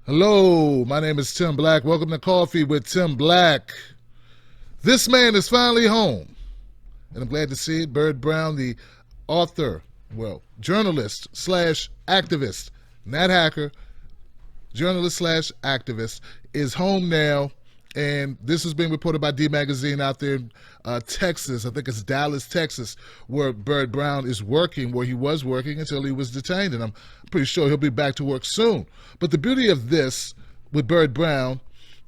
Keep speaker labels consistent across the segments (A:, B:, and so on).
A: Hello, my name is Tim Black. Welcome to Coffee with Tim Black. This man is finally home, and I'm glad to see it. Barrett Brown, the author, journalist slash activist, not hacker, journalist slash activist, is home now. And this is being reported by D Magazine out there in Texas. I think it's Dallas, Texas, where Barrett Brown is working, where he was working until he was detained. And I'm pretty sure he'll be back to work soon. But the beauty of this with Barrett Brown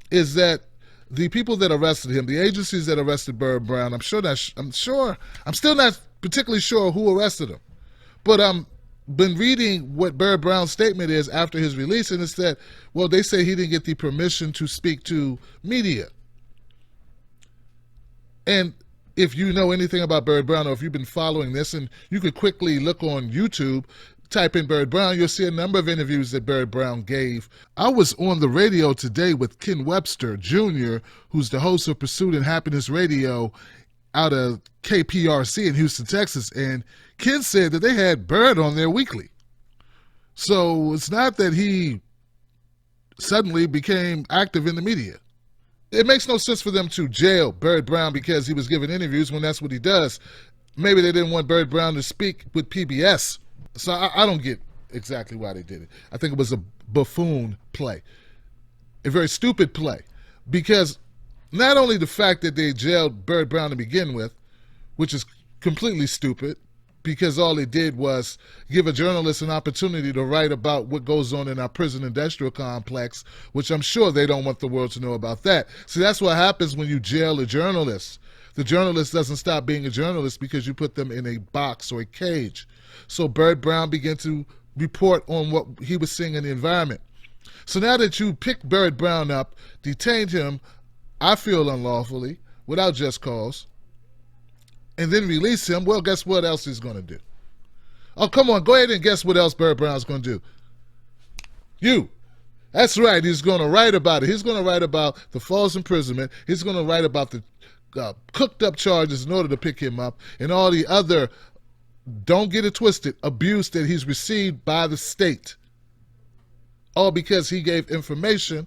A: is that the people that arrested him, the agencies that arrested Barrett Brown, I'm still not particularly sure who arrested him. But been reading what Barrett Brown's statement is after his release, and it's that, they say he didn't get the permission to speak to media. And if you know anything about Barrett Brown, or if you've been following this, and you could quickly look on YouTube, type in Barrett Brown, you'll see a number of interviews that Barrett Brown gave. I was on the radio today with Ken Webster Jr., who's the host of Pursuit and Happiness Radio out of KPRC in Houston, Texas, and Ken said that they had Barrett on there weekly. So it's not that he suddenly became active in the media. It makes no sense for them to jail Barrett Brown because he was giving interviews when that's what he does. Maybe they didn't want Barrett Brown to speak with PBS. So I don't get exactly why they did it. I think it was a buffoon play, a very stupid play, because not only the fact that they jailed Barrett Brown to begin with, which is completely stupid, because all it did was give a journalist an opportunity to write about what goes on in our prison industrial complex, which I'm sure they don't want the world to know about that. See, that's what happens when you jail a journalist. The journalist doesn't stop being a journalist because you put them in a box or a cage. So Barrett Brown began to report on what he was seeing in the environment. So now that you picked Barrett Brown up, detained him, I feel unlawfully, without just cause, and then release him, guess what else he's going to do? Oh, come on, go ahead and guess what else Barrett Brown's going to do. You. That's right, he's going to write about it. He's going to write about the false imprisonment. He's going to write about the cooked up charges in order to pick him up, and all the other, don't get it twisted, abuse that he's received by the state. All because he gave information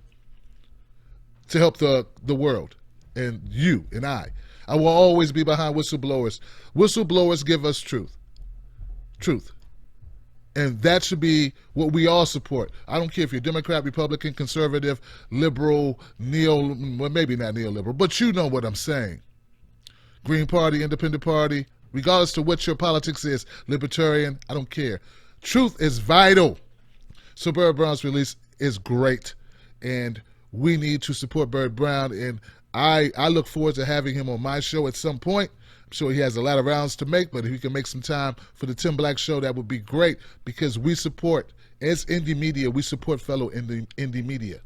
A: to help the world, and you and I. I will always be behind whistleblowers. Whistleblowers give us truth. And that should be what we all support. I don't care if you're Democrat, Republican, conservative, liberal, maybe not neoliberal, but you know what I'm saying. Green Party, Independent Party, regardless to what your politics is, libertarian, I don't care. Truth is vital. So Barrett Brown's release is great, and we need to support Barrett Brown, and I look forward to having him on my show at some point. I'm sure he has a lot of rounds to make, but if he can make some time for the Tim Black Show, that would be great, because we support, as indie media, we support fellow indie media.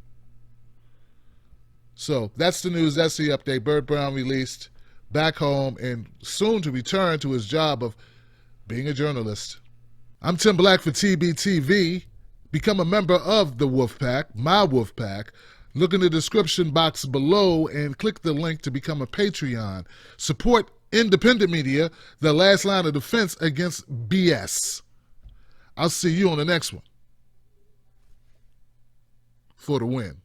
A: So that's the news, that's the update. Barrett Brown released, back home, and soon to return to his job of being a journalist. I'm Tim Black for TBTV. Become a member of the Wolf Pack, my Wolf Pack. Look in the description box below and click the link to become a Patreon. Support independent media, the last line of defense against BS. I'll see you on the next one for the win.